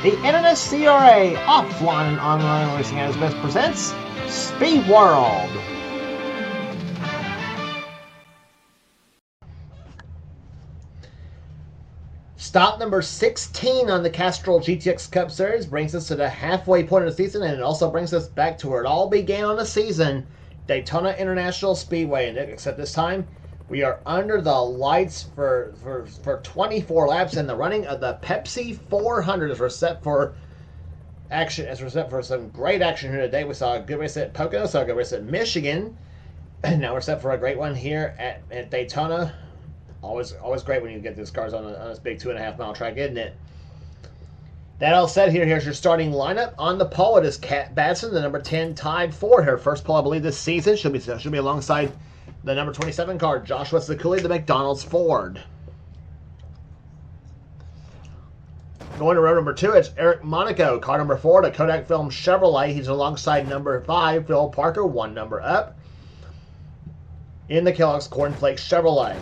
The NNSCRA Offline and Online Racing at its best presents Speed World. Stop number 16 on the Castrol GTX Cup Series brings us to the halfway point of the season, and it also brings us back to where it all began on the season, Daytona International Speedway. And except this time, we are under the lights for 24 laps in the running of the Pepsi 400 as we're set for action. As we're set for some great action here today. We saw a good race at Pocono, saw a good race at Michigan, and now we're set for a great one here at Daytona. Always great when you get these cars on this big 2.5 mile track, isn't it? That all said, here's your starting lineup. On the pole, it is Kat Badson, the number 10 tied Ford. Her first pole, I believe, this season. She'll be alongside the number 27 car, Joshua Sekuli, the McDonald's Ford. Going to row number 2, it's Eric Monaco, car number 4, the Kodak Film Chevrolet. He's alongside number 5, Phil Parker, one number up, in the Kellogg's Cornflakes Chevrolet.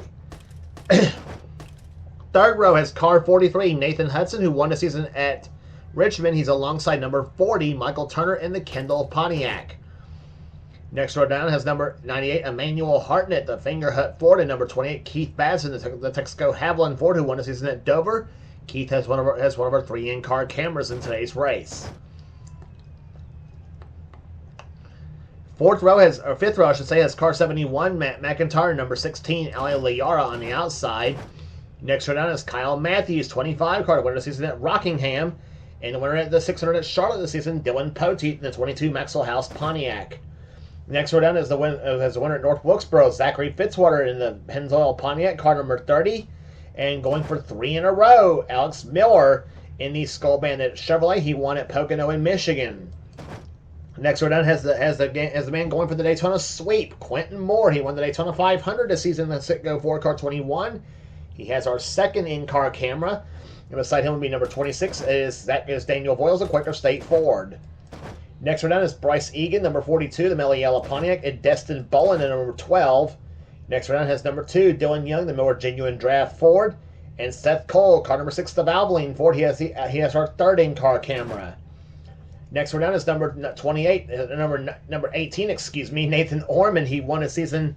Third row has car 43, Nathan Hudson, who won the season at Richmond. He's alongside number 40, Michael Turner, in the Kendall Pontiac. Next row down has number 98, Emmanuel Hartnett, the Fingerhut Ford, and number 28, Keith Badson, the Texaco Haviland Ford, who won the season at Dover. Keith has one of our 3 in-car cameras in today's race. Fifth row, has car 71, Matt McIntyre, number 16, Ali Liara on the outside. Next row down is Kyle Matthews, 25, car winner this season at Rockingham, and the winner at the 600 at Charlotte this season, Dylan Poteet, in the 22 Maxwell House Pontiac. Next row down is the winner at North Wilkesboro, Zachary Fitzwater, in the Pennzoil Pontiac, car number 30, and going for 3 in a row, Alex Miller in the Skull Bandit Chevrolet. He won at Pocono in Michigan. Next row down has the man going for the Daytona sweep, Quentin Moore. He won the Daytona 500 this season in the Citgo Ford car 21. He has our second in-car camera. And beside him will be number 26. That is Daniel Voiles, the Quaker State Ford. Next row down is Bryce Egan, number 42, the Meliella Pontiac, and Destin Bolin at number 12. Next row down has number 2, Dylan Young, the Miller Genuine Draft Ford, and Seth Cole, car number 6, the Valvoline Ford. He has our third in-car camera. Next row down is number 28, number 18, Nathan Orman. He won a season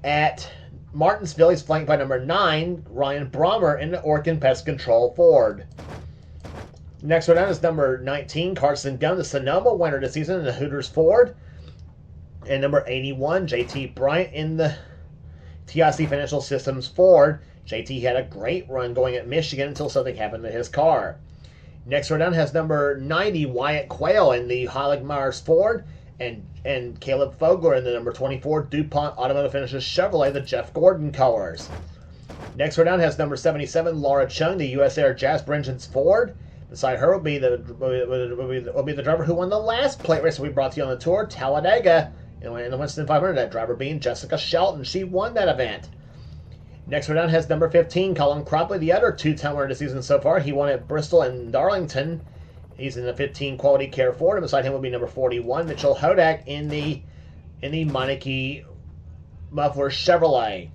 at Martinsville. He's flanked by number 9, Ryan Brommer, in the Orkin Pest Control Ford. Next row down is number 19, Carson Dunn, the Sonoma winner this season in the Hooters Ford. And number 81, JT Bryant, in the TIC Financial Systems Ford. JT had a great run going at Michigan until something happened to his car. Next row down has number 90, Wyatt Quayle, in the Heilig Myers Ford, and Caleb Fogler in the number 24, DuPont Automotive Finishes Chevrolet, the Jeff Gordon colors. Next row down has number 77, Laura Chung, the US Air Jasper Engines Ford. Beside her will be the driver who won the last plate race we brought to you on the tour, Talladega, in the Winston 500, that driver being Jessica Shelton. She won that event. Next row down has number 15, Colin Cropley, the other 2-time winner this season so far. He won at Bristol and Darlington. He's in the 15 Quality Care Ford, and beside him will be number 41, Mitchell Hodak, in the Meineke Muffler Chevrolet.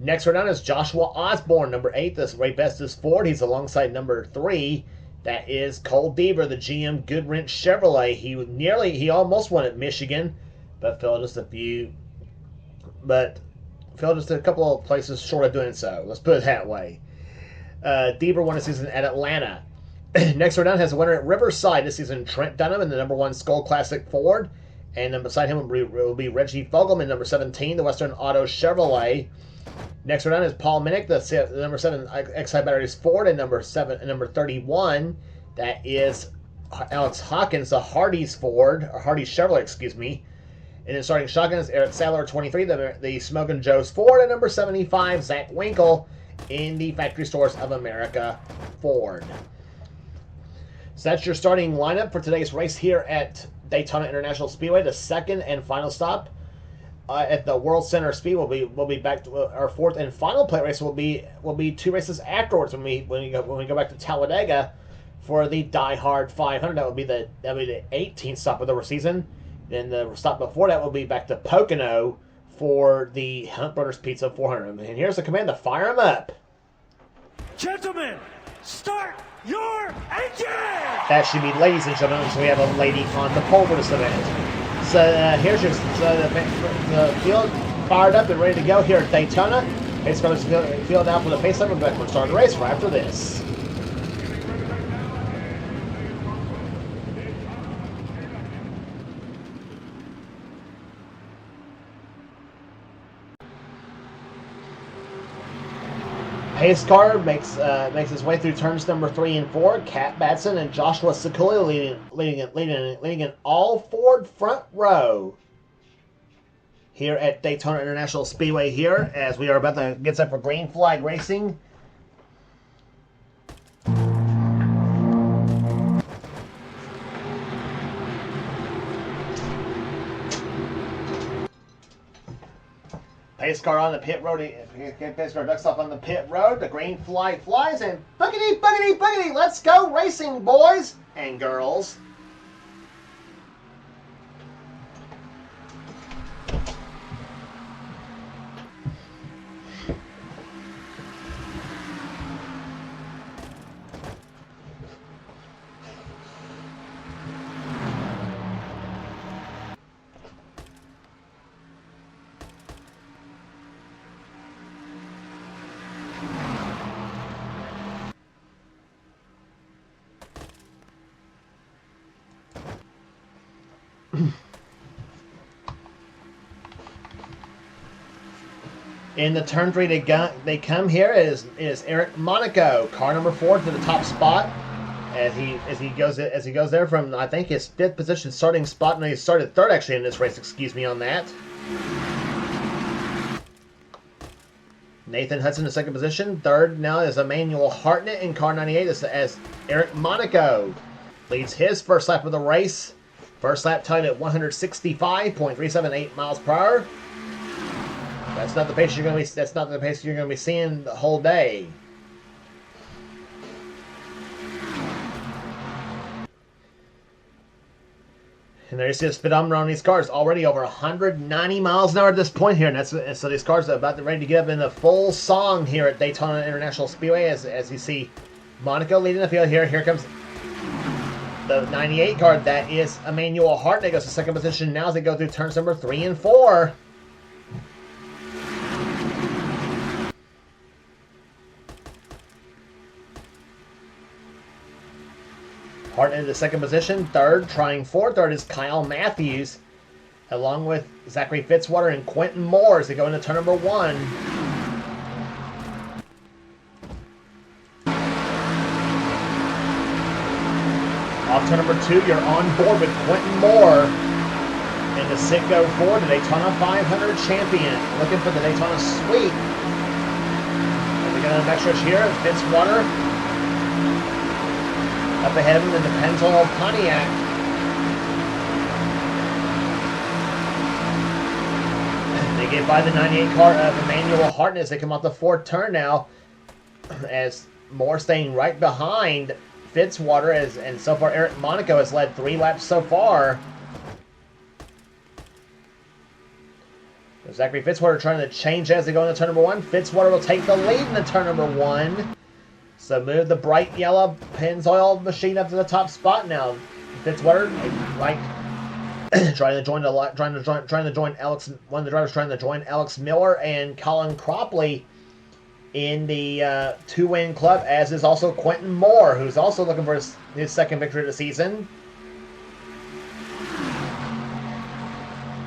Next row down is Joshua Osborne, number 8, the Ray Bestis Ford. He's alongside number 3, that is Cole Deaver, the GM Goodwrench Chevrolet. He almost won at Michigan, but fell just a couple of places short of doing so. Let's put it that way. Deaver won a season at Atlanta. Next row down has a winner at Riverside this season, Trent Dunham, in the number 1 Skull Classic Ford. And then beside him will be Reggie Fogelman, number 17, the Western Auto Chevrolet. Next row down is Paul Minnick, the number 7 Exide Batteries Ford, and number 31, that is Alex Hawkins, the Hardee's Ford, or Hardee's Chevrolet, And then starting shotgun is Eric Sadler, 23, the Smokin' Joe's Ford, and number 75, Zach Winkle, in the Factory Stores of America Ford. So that's your starting lineup for today's race here at Daytona International Speedway. The second and final stop at the World Center Speed will be back to our fourth and final plate race. Will be 2 races afterwards when we go back to Talladega for the Die Hard 500. That will be the 18th stop of the season. Then the stop before that will be back to Pocono for the Hunt Brothers Pizza 400. And here's the command to fire them up. Gentlemen, start your engine! That should be ladies and gentlemen, so we have a lady on the pole for this event. So here's your the field fired up and ready to go here at Daytona. Pace cars field out for the pace limit, but we're starting the race right after this. Pace car makes his way through turns number 3 and 4. Cat Batson and Joshua Sekuli leading in all Ford front row here at Daytona International Speedway here as we are about to get set for green flag racing. Pace car on the pit road. Pace car ducks off on the pit road. The green flag flies and boogity, boogity, boogity. Let's go racing, boys and girls. In the turn 3 they come here is Eric Monaco, car number 4 to the top spot as he goes there from I think his 5th position starting spot. No, he started 3rd actually in this race. Excuse me on that. Nathan Hudson in 2nd position. 3rd now is Emmanuel Hartnett in car 98 as Eric Monaco leads his first lap of the race. First lap tied at 165.378 miles per hour. That's not the pace you're going to be. That's not the pace you're going to be seeing the whole day. And there's this speedometer on these cars already over 190 miles an hour at this point here, and so these cars are about ready to get up in the full song here at Daytona International Speedway. As you see, Monaco leading the field here. Here comes the 98 car. That is Emmanuel Hartnett goes to 2nd position now as they go through turns number 3 and 4. Hartnett in the 2nd position. 3rd, trying 4th. 3rd is Kyle Matthews, along with Zachary Fitzwater and Quentin Moore as they go into turn number 1. Off turn number 2, you're on board with Quentin Moore in the Citgo Ford, the Daytona 500 champion, looking for the Daytona sweep. As they get on the back stretch here, Fitzwater up ahead of him in the Pennzoil Pontiac. They get by the 98 car of Emmanuel Hartnett as they come off the 4th turn now, as Moore staying right behind Fitzwater, and so far Eric Monaco has led 3 laps so far. Zachary Fitzwater trying to change as they go into turn number 1. Fitzwater will take the lead in the turn number 1. So move the bright yellow Pennzoil machine up to the top spot now. Fitzwater, right, trying to join Alex. One of the drivers trying to join Alex Miller and Colin Cropley in the 2-win club, as is also Quentin Moore, who's also looking for his 2nd victory of the season.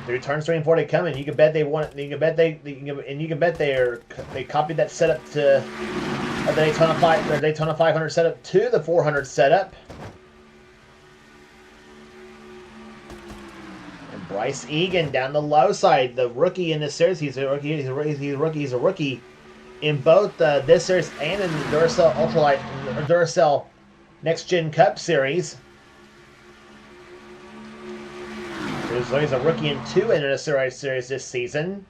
Through turns 3 and 4 they come, and you can bet they want. You can bet they copied that setup to the Daytona 500 setup to the 400 setup. And Bryce Egan down the low side, the rookie in this series. He's a rookie. He's a rookie in both this series and in the Duracell Ultralight, Duracell Next Gen Cup series. So he's a rookie in 2 NNSCRA series this season.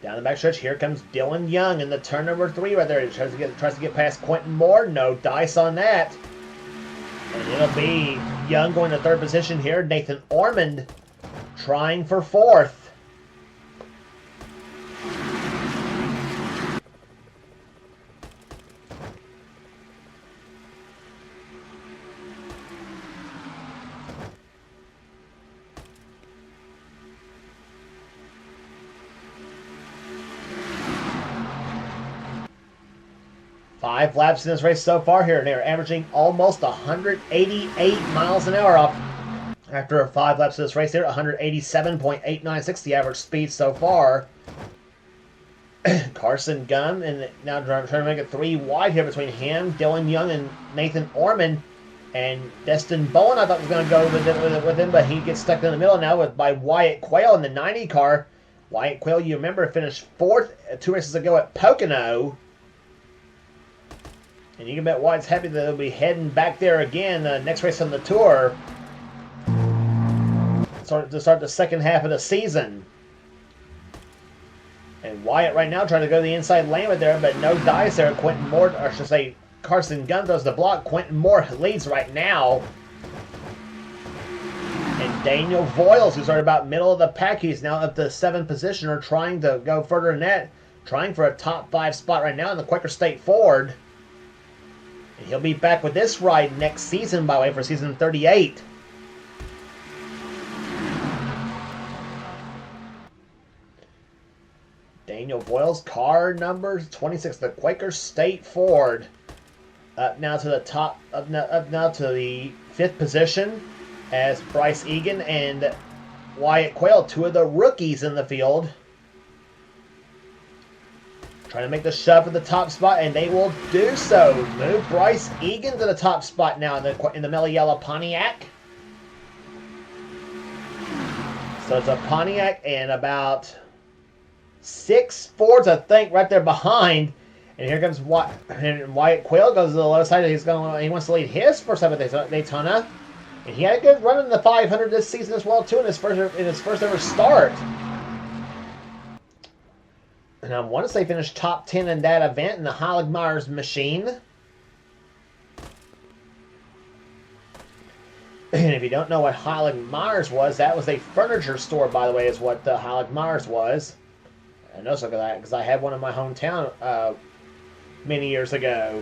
Down the backstretch, here comes Dylan Young in the turn number 3 right there. He tries to get past Quentin Moore. No dice on that. And it'll be Young going to 3rd position here. Nathan Ormond trying for 4th. 5 laps in this race so far here. They're averaging almost 188 miles an hour off after 5 laps of this race here. 187.896 the average speed so far. Carson Gunn, and now trying to make it 3 wide here between him, Dylan Young, and Nathan Orman. And Destin Bowen, I thought was going to go with him, but he gets stuck in the middle now by Wyatt Quayle in the 90 car. Wyatt Quayle, you remember, finished 4th 2 races ago at Pocono. And you can bet Wyatt's happy that they'll be heading back there again next race on the tour to start the second half of the season. And Wyatt right now trying to go to the inside lane with there, but no dice there. Quentin Moore, or I should say Carson Gunn throws the block. Quentin Moore leads right now. And Daniel Voiles, who's right about middle of the pack, he's now up to 7th position, or trying to go further than that. Trying for a top 5 spot right now in the Quaker State Ford. And he'll be back with this ride next season, by the way, for season 38. Daniel Voiles, car number 26, the Quaker State Ford. Up now to the top, up now to the 5th position, as Bryce Egan and Wyatt Quayle, 2 of the rookies in the field, trying to make the shove for the top spot, and they will do so. Move Bryce Egan to the top spot now in the Mellow Yellow Pontiac. So it's a Pontiac and about 6 Fords, I think, right there behind. And here comes Wyatt Quayle, goes to the low side. He wants to lead his first time at Daytona. And he had a good run in the 500 this season as well, too, in his first ever start. And I want to say finished top 10 in that event in the Heilig Myers machine. And if you don't know what Heilig Myers was, that was a furniture store, by the way, is what the Heilig Myers was. I know so because I had one in my hometown many years ago.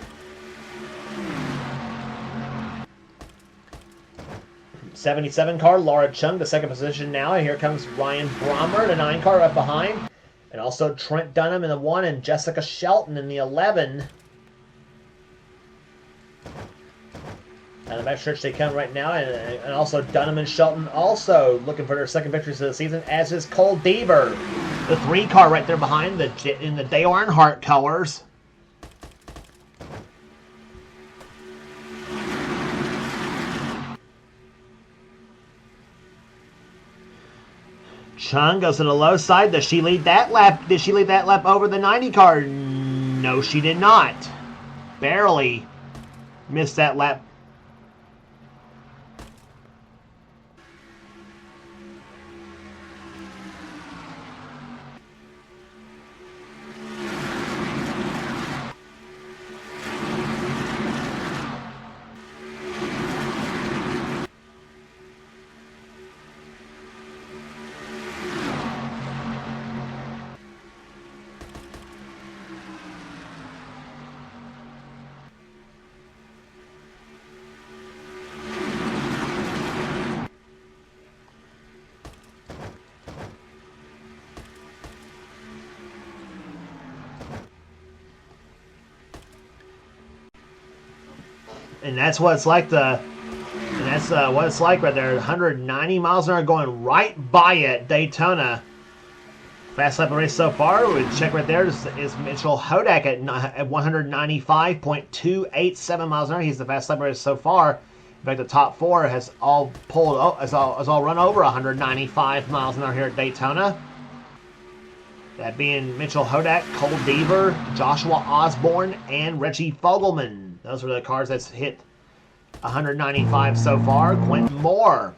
77 car, Laura Chung, the 2nd position now. And here comes Ryan Brommer, the 9 car up behind. And also Trent Dunham in the 1 and Jessica Shelton in the 11. And the backstretch they come right now. And also Dunham and Shelton also looking for their 2nd victories of the season, as is Cole Deaver, the 3 car right there behind in the Dale Earnhardt colors. Chung goes to the low side. Does she lead that lap? Did she lead that lap over the 90 car? No, she did not. Barely missed that lap. And that's what it's like what it's like right there. 190 miles an hour going right by it, Daytona. Fast lap of race so far. We check right there. Is Mitchell Hodak at 195.287 miles an hour. He's the fast lap of race so far. In fact, the top 4 has all run over 195 miles an hour here at Daytona. That being Mitchell Hodak, Cole Deaver, Joshua Osborne, and Reggie Fogelman. Those are the cars that's hit 195 so far. Quentin Moore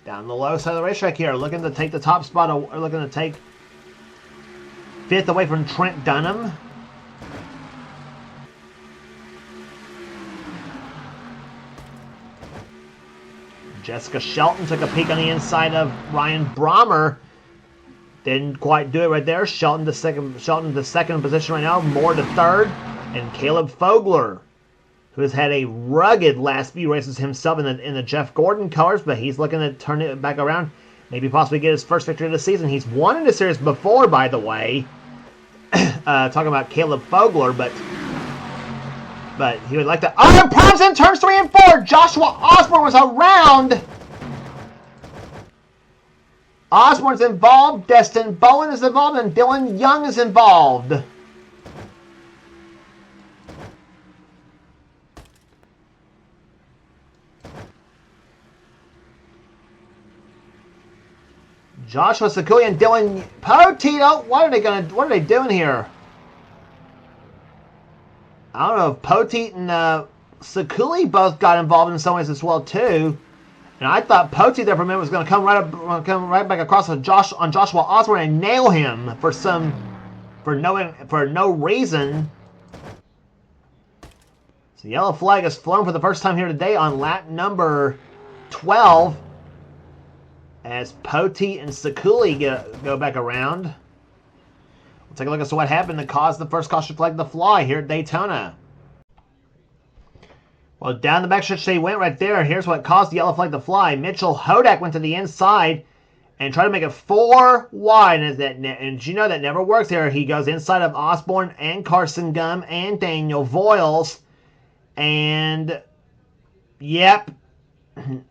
down the low side of the racetrack here, looking to take the top spot, or looking to take 5th away from Trent Dunham. Jessica Shelton took a peek on the inside of Ryan Brommer. Didn't quite do it right there. Shelton the second position right now. Moore to 3rd. And Caleb Fogler, who has had a rugged last few races himself in the Jeff Gordon colors, but he's looking to turn it back around. Maybe possibly get his first victory of the season. He's won in the series before, by the way. Talking about Caleb Fogler, but But he would like to... Oh, problems in turns 3 and 4. Joshua Osborne was around. Osborne's involved. Destin Bowen is involved. And Dylan Young is involved. Joshua Sakuli and Dylan Potito. What are they doing here? I don't know if Poteet and Sakuli both got involved in some ways as well too. And I thought Poteet there for a minute was going to come right back across on Joshua Osborne and nail him for no reason. So yellow flag is flown for the first time here today on lap number 12. As Poteet and Sakuli go back around. We'll take a look at what happened to cause the first caution flag to fly here at Daytona. Well, down the backstretch they went right there. Here's what caused the yellow flag to fly. Mitchell Hodak went to the inside and tried to make it 4 wide. And you know that never works here. He goes inside of Osborne and Carson Gum and Daniel Voiles. And, yep.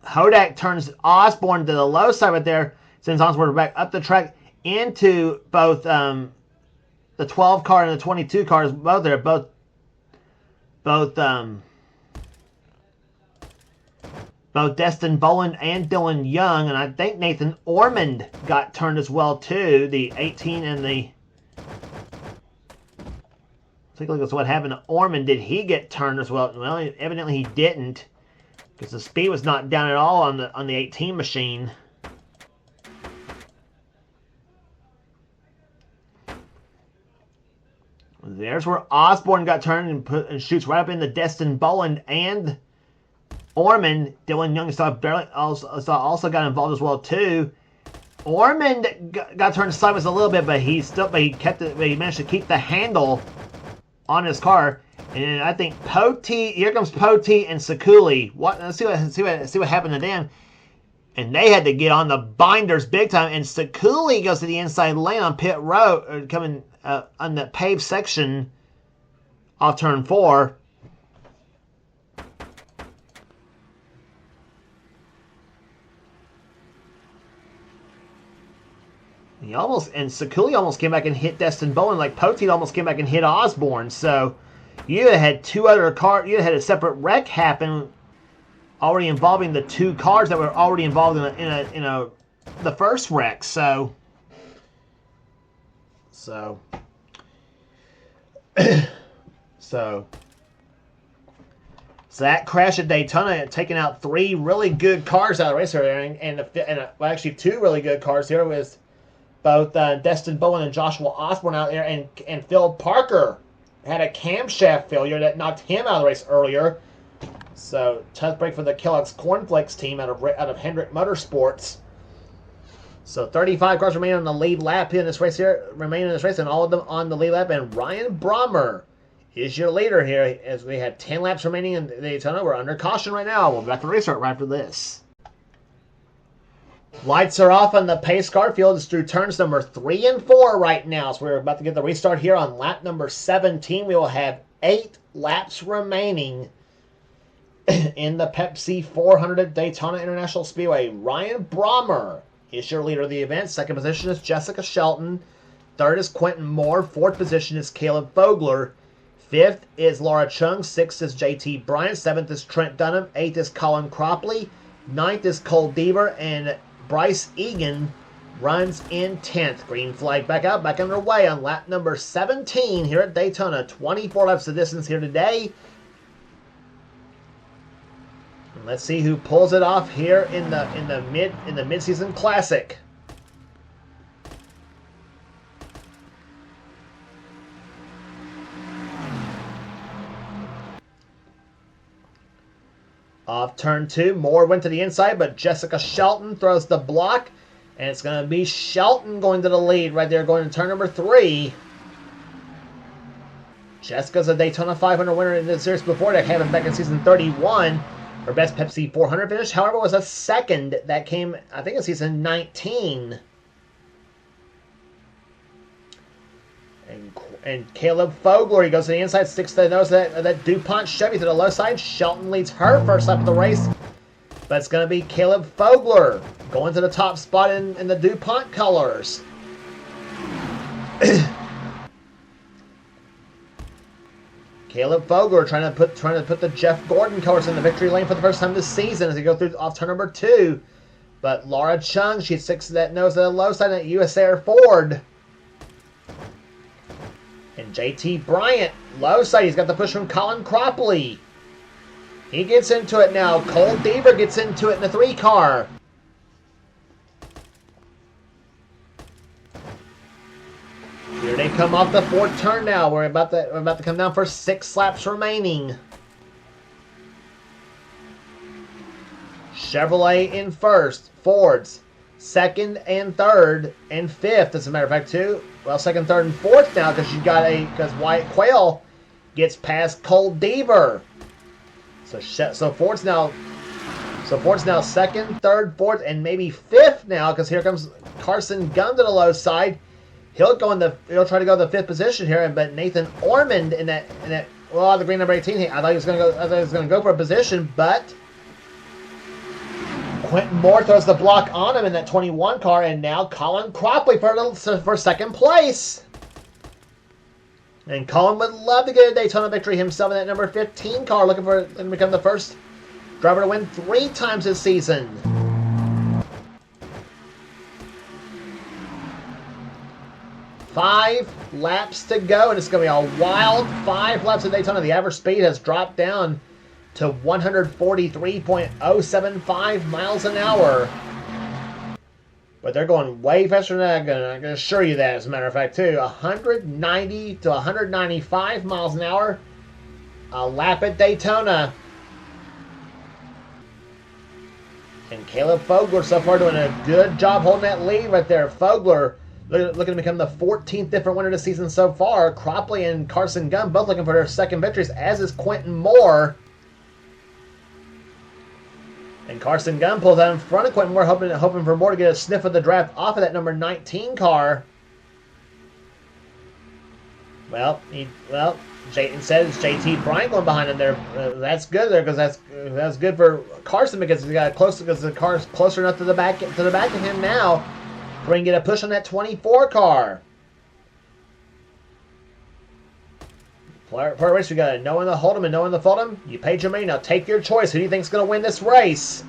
Hodak turns Osborne to the low side right there, sends Osborne back up the track into both the 12 car and the 22 cars. Both Destin Boland and Dylan Young, and I think Nathan Ormond got turned as well too. The 18 and the... Take a look at what happened to Ormond. Did he get turned as well? Well, evidently he didn't, because the speed was not down at all on the 18 machine. There's where Osborne got turned and shoots right up into Destin Boland and Ormond. Dylan Young also got involved as well too. Ormond got turned sideways a little bit, but he managed to keep the handle on his car. And I think Poteet, here comes Poteet and Sakuli. Let's see what happened to them. And they had to get on the binders big time. And Sakuli goes to the inside lane on pit road, coming on the paved section off turn 4. Sakuli almost came back and hit Destin Bowen, like Poteet almost came back and hit Osborne. So you had two other cars. You had a separate wreck happen, already involving the 2 cars that were already involved in the first wreck. So that crash at Daytona had taken out 3 really good cars out of the race area, and actually 2 really good cars here was both Destin Bowen and Joshua Osborne out there, and Phil Parker had a camshaft failure that knocked him out of the race earlier. So tough break for the Kellogg's Cornflakes team out of Hendrick Motorsports. So 35 cars remain on the lead lap in this race here, and all of them on the lead lap. And Ryan Brommer is your leader here, as we had 10 laps remaining in Daytona. We're under caution right now. We'll be back to the restart right after this. Lights are off on the pace car field. It's through turns number 3 and 4 right now. So we're about to get the restart here on lap number 17. We will have 8 laps remaining in the Pepsi 400 at Daytona International Speedway. Ryan Brommer is your leader of the event. Second position is Jessica Shelton. Third is Quentin Moore. Fourth position is Caleb Fogler. Fifth is Laura Chung. Sixth is JT Bryant. Seventh is Trent Dunham. Eighth is Colin Cropley. Ninth is Cole Deaver. And Bryce Egan runs in 10th. Green flag back out, back underway on lap number 17 here at Daytona. 24 laps of distance here today. And let's see who pulls it off here in the mid-season classic. Off turn 2, Moore went to the inside, but Jessica Shelton throws the block, and it's going to be Shelton going to the lead right there, going to turn number 3. Jessica's a Daytona 500 winner in this series before that, happened back in season 31. Her best Pepsi 400 finish, however, was a second that came, I think, in season 19. And Caleb Fogler, he goes to the inside, sticks to the nose of that DuPont Chevy to the low side. Shelton leads her first lap of the race. But it's going to be Caleb Fogler going to the top spot in the DuPont colors. Caleb Fogler trying to put the Jeff Gordon colors in the victory lane for the first time this season as he goes through off turn number 2. But Laura Chung, she sticks to that nose of the low side at US Air Ford. And JT Bryant, low side, he's got the push from Colin Cropley. He gets into it now. Cole Deaver gets into it in the 3 car. Here they come off the 4th turn now. We're about to come down for 6 laps remaining. Chevrolet in first, Fords second and third and 5th, as a matter of fact, too. Well, second, third, and 4th now because Wyatt Quayle gets past Cole Deaver. So Ford's now second, third, 4th, and maybe 5th now because here comes Carson Gunn to the low side. He'll try to go to the 5th position here, but Nathan Ormond in that the green number 18. I thought he was going to go for a position, but Quentin Moore throws the block on him in that 21 car, and now Colin Cropley for second place. And Colin would love to get a Daytona victory himself in that number 15 car, looking to become the first driver to win 3 times this season. Five laps to go, and it's going to be a wild 5 laps at Daytona. The average speed has dropped down to 143.075 miles an hour. But they're going way faster than that. I can assure you that, as a matter of fact, too. 190 to 195 miles an hour. A lap at Daytona. And Caleb Fogler so far doing a good job holding that lead right there. Fogler looking to become the 14th different winner this season so far. Cropley and Carson Gunn both looking for their second victories, as is Quentin Moore. And Carson Gunn pulls out in front of Quentin Moore, hoping for Moore to get a sniff of the draft off of that number 19 car. Instead it's JT Bryant going behind him there. That's good there because that's good for Carson because the car's closer enough to the back of him now, where he can get a push on that 24 car. For a race, we got to know when to hold him and know when to fold him. You paid your money, now take your choice. Who do you think is going to win this race?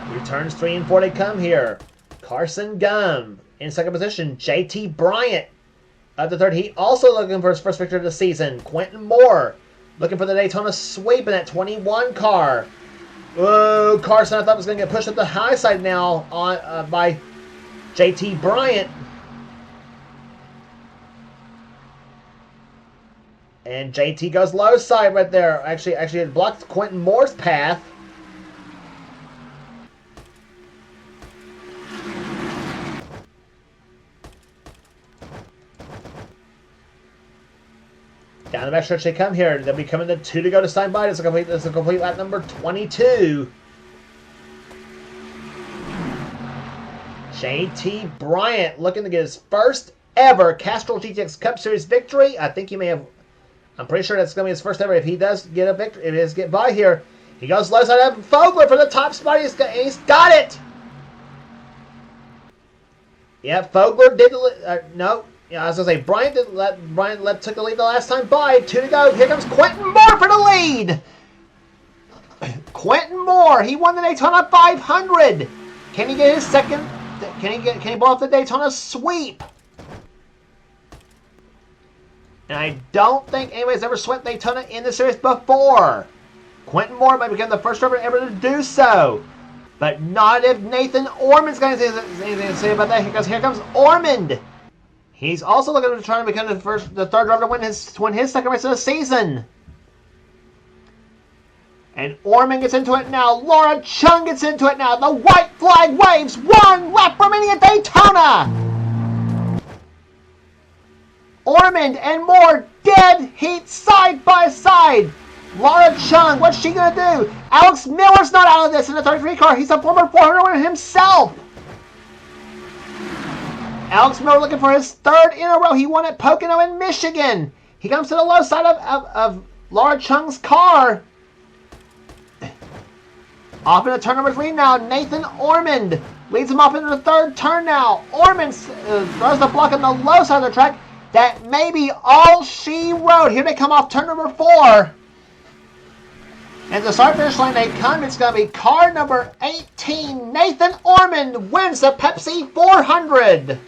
Through turns 3 and 4 they come here. Carson Gunn in second position. JT Bryant up to third. He also looking for his first victory of the season. Quentin Moore looking for the Daytona sweep in that 21 car. Whoa, Carson, I thought was going to get pushed up the high side now by JT Bryant. And JT goes low side right there. Actually, it blocked Quentin Moore's path. Down the backstretch they come here. They'll be coming to 2 to go to stand by. This is a complete lap number 22. JT Bryant looking to get his first ever Castrol GTX Cup Series victory. I think he may have. I'm pretty sure that's going to be his first ever if he does get a victory. If he does get by here. He goes low side up. Fogler for the top spot. He's got it. Yeah, Fogler did. No. Yeah, I was going to say, Bryant took the lead the last time by. 2 to go. Here comes Quentin Moore for the lead. Quentin Moore. He won the Daytona 500. Can he get his second? Can he blow off the Daytona sweep? And I don't think anybody's ever swept Daytona in the series before. Quentin Moore might become the first driver ever to do so. But not if Nathan Ormond's going to say anything to say about that, because here comes Ormond. He's also looking to try to become the third driver to win his second race of the season. And Ormond gets into it now. Laura Chung gets into it now. The white flag waves. 1 lap remaining at Daytona. Ormond and Moore dead heat side by side. Laura Chung, what's she going to do? Alex Miller's not out of this in the 33 car. He's a former 400 winner himself. Alex Miller looking for his third in a row. He won at Pocono in Michigan. He comes to the low side of Laura Chung's car. Off into turn number 3 now. Nathan Ormond leads him off into the third turn now. Ormond throws the block on the low side of the track. That may be all she wrote. Here they come off turn number 4. And the start finish line they come. It's going to be car number 18. Nathan Ormond wins the Pepsi 400.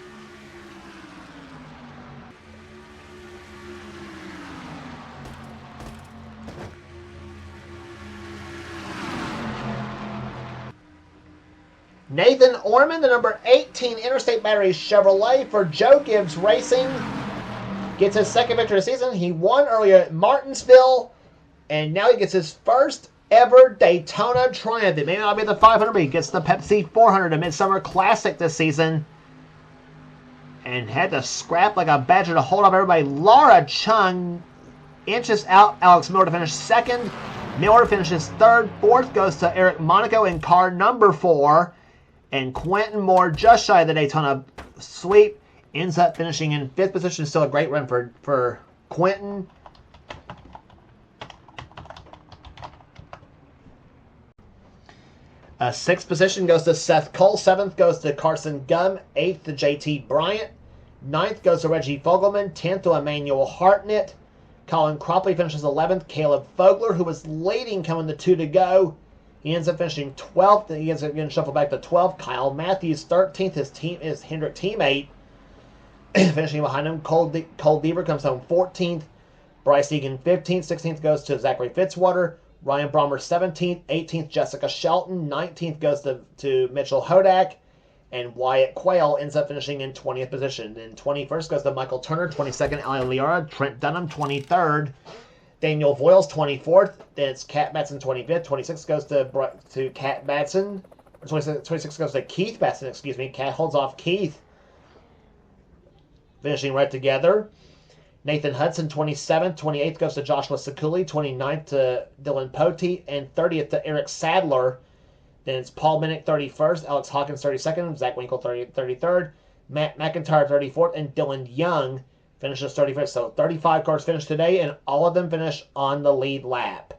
Nathan Ormond, the number 18 Interstate Batteries Chevrolet for Joe Gibbs Racing, gets his second victory of the season. He won earlier at Martinsville, and now he gets his first ever Daytona Triumph. It may not be the 500, but he gets the Pepsi 400, a Midsummer Classic this season, and had to scrap like a badger to hold off everybody. Laura Chung inches out Alex Miller to finish second. Miller finishes third. Fourth goes to Eric Monaco in car number 4. And Quentin Moore, just shy of the Daytona sweep, ends up finishing in 5th position. Still a great run for Quentin. Sixth position goes to Seth Cole. 7th goes to Carson Gum. 8th to JT Bryant. 9th goes to Reggie Fogelman. 10th to Emmanuel Hartnett. Colin Cropley finishes 11th. Caleb Fogler, who was leading coming to 2 to go, he ends up finishing 12th. He ends up getting shuffled back to 12th. Kyle Matthews, 13th. His Hendrick teammate. Finishing behind him, Cole Beaver comes home 14th. Bryce Egan, 15th. 16th goes to Zachary Fitzwater. Ryan Brommer, 17th. 18th, Jessica Shelton. 19th goes to Mitchell Hodak. And Wyatt Quayle ends up finishing in 20th position. Then 21st goes to Michael Turner. 22nd, Ali Liara. Trent Dunham, 23rd. Daniel Voiles, 24th. Then it's Kat Batson, 25th. 26th goes to Kat Batson. 26th goes to Keith Batson, excuse me. Kat holds off Keith. Finishing right together. Nathan Hudson, 27th. 28th goes to Joshua Sekuli. 29th to Dylan Pote. And 30th to Eric Sadler. Then it's Paul Minnick, 31st. Alex Hawkins, 32nd. Zach Winkle, 33rd. Matt McIntyre, 34th. And Dylan Young finishes 31st. So 35 cars finished today, and all of them finish on the lead lap.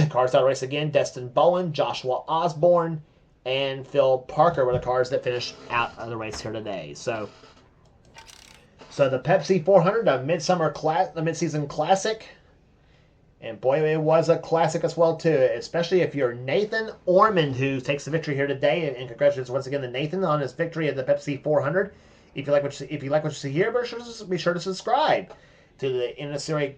Cars out of race again. Destin Bowen, Joshua Osborne, and Phil Parker were the cars that finished out of the race here today. So the Pepsi 400, the mid-season classic. And boy, it was a classic as well, too. Especially if you're Nathan Ormond, who takes the victory here today. And congratulations once again to Nathan on his victory at the Pepsi 400. If you like what you see here, be sure to subscribe to the NNSCRA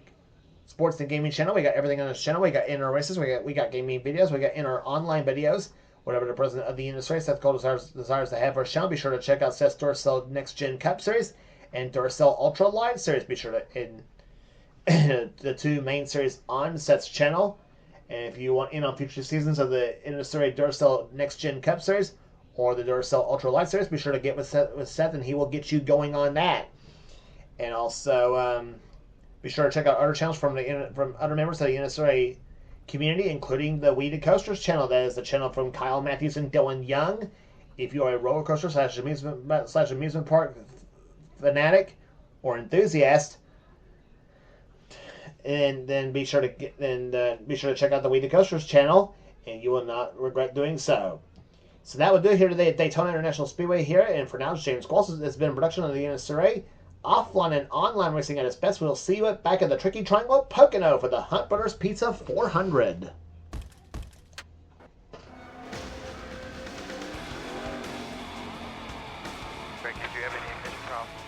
Sports and Gaming channel. We got everything on this channel. We got inner races. We got gaming videos. We got inner online videos. Whatever the president of the NNSCRA, Seth Cole, desires to have for his channel, be sure to check out Seth's Duracell Next Gen Cup Series and Duracell Ultra Line Series. Be sure to the 2 main series on Seth's channel. And if you want in on future seasons of the NNSCRA Duracell Next Gen Cup Series or the Duracell Ultra Light Series, be sure to get with Seth, and he will get you going on that. And also, be sure to check out other channels from other members of the NNSCRA community, including the Weeded Coasters channel. That is the channel from Kyle Matthews and Dylan Young. If you are a roller coaster / amusement park fanatic or enthusiast, and then be sure to check out the Weeded Coasters channel, and you will not regret doing so. So that will do it here today at Daytona International Speedway here. And for now, James Qualls. It's been a production of the NNSCRA. Offline and online racing at its best. We'll see you back at the Tricky Triangle at Pocono for the Hunt Brothers Pizza 400. Frank, did you have any ignition problems?